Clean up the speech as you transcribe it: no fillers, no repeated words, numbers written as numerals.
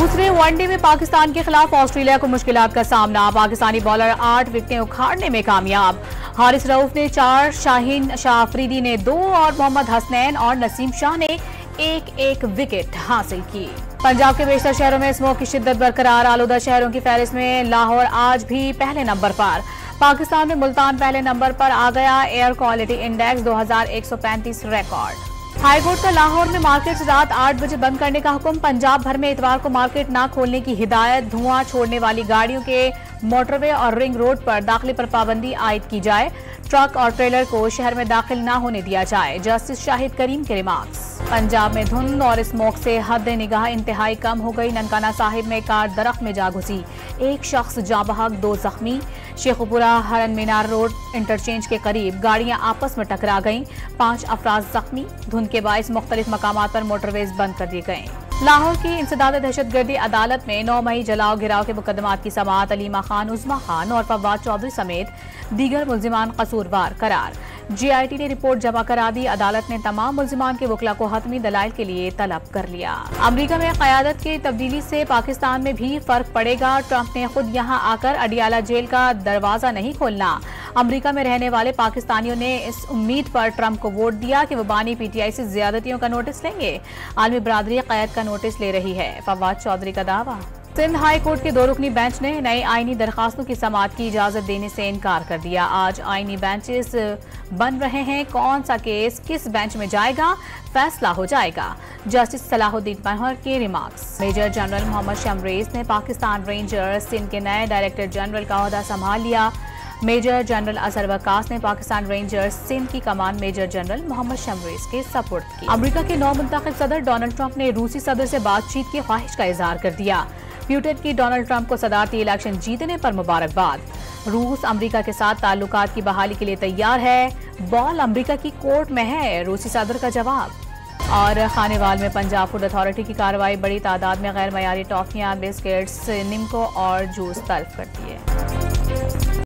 दूसरे वनडे में पाकिस्तान के खिलाफ ऑस्ट्रेलिया को मुश्किलात का सामना। पाकिस्तानी बॉलर 8 विकेटें उखाड़ने में कामयाब। हारिस रऊफ ने 4, शाहीन शाह अफरीदी ने 2 और मोहम्मद हसनैन और नसीम शाह ने एक विकेट हासिल की। पंजाब के बेशतर शहरों में स्मोक की शिद्दत बरकरार। आलूदा शहरों की फहरिस्त में लाहौर आज भी पहले नंबर पर। पाकिस्तान में मुल्तान पहले नंबर पर आ गया। Air quality index 2135 record. High court का लाहौर में मार्केट रात 8 बजे बंद करने का हुक्म। पंजाब भर में इतवार को मार्केट न खोलने की हिदायत। धुआं छोड़ने वाली गाड़ियों के मोटरवे और रिंग रोड पर दाखिले पर पाबंदी आयद की जाए। ट्रक और ट्रेलर को शहर में दाखिल न होने दिया जाए। जस्टिस शाहिद करीम के रिमार्क्स। पंजाब में धुंध और स्मोक से हद निगाह इंतहाई कम हो गई। ननकाना साहिब में कार दरख्त में जा घुसी। 1 शख्स जाँ बहक, 2 जख्मी। शेखुपुरा हरन मीनार रोड इंटरचेंज के करीब गाड़ियां आपस में टकरा गईं। 5 अफराद जख्मी। धुंध के बायस मुख्तलिफ मकामात पर मोटरवेज बंद कर दिए गए। लाहौर की इंसदाद दहशतगर्दी अदालत में 9 मई जलाओ गिराव के मुकदमात की समाअत। अलीमा खान, उज़मा खान और फवाद चौधरी समेत दीगर मुल्जिमान कसूरवार करार। GIT ने रिपोर्ट जमा करा दी। अदालत ने तमाम मुल्जिमान के वकला को हतमी दलाइल के लिए तलब कर लिया। अमरीका में क़यादत की तब्दीली से पाकिस्तान में भी फर्क पड़ेगा। ट्रंप ने खुद यहां आकर अडियाला जेल का दरवाजा नहीं खोलना। अमरीका में रहने वाले पाकिस्तानियों ने इस उम्मीद पर ट्रंप को वोट दिया कि वो बानी PTI से ज्यादतियों का नोटिस लेंगे। आलमी बरादरी कैद का नोटिस ले रही है। फवाद चौधरी का दावा। सिंध हाई कोर्ट के 2 रुकनी बेंच ने नई आईनी दरखास्तों की समाअत की इजाजत देने से इनकार कर दिया। आज आईनी बेंचेस बन रहे हैं। कौन सा केस किस बेंच में जाएगा, फैसला हो जाएगा। जस्टिस सलाहुद्दीन पनहर के remarks. Major general Mohammad Shamrez ने पाकिस्तान रेंजर्स सिंध के नए डायरेक्टर जनरल का ओहदा संभाल लिया। मेजर जनरल अजहर वकास ने पाकिस्तान रेंजर्स सिंध की कमान मेजर जनरल मोहम्मद शमरेज के सपुर्द की। अमरीका के नौमुंतखब सदर डोनाल्ड ट्रंप ने रूसी सदर से बातचीत की ख्वाहिश का इजहार कर दिया। प्यूटन की डोनाल्ड ट्रंप को सदारती इलेक्शन जीतने पर मुबारकबाद। रूस अमरीका के साथ ताल्लुकात की बहाली के लिए तैयार है। बॉल अमरीका की कोर्ट में है, रूसी सदर का जवाब। और खानेवाल में पंजाब फूड अथॉरिटी की कार्रवाई। बड़ी तादाद में गैर मयारी टॉफियां, बिस्किट्स, निम्को और जूस तल्फ करती है।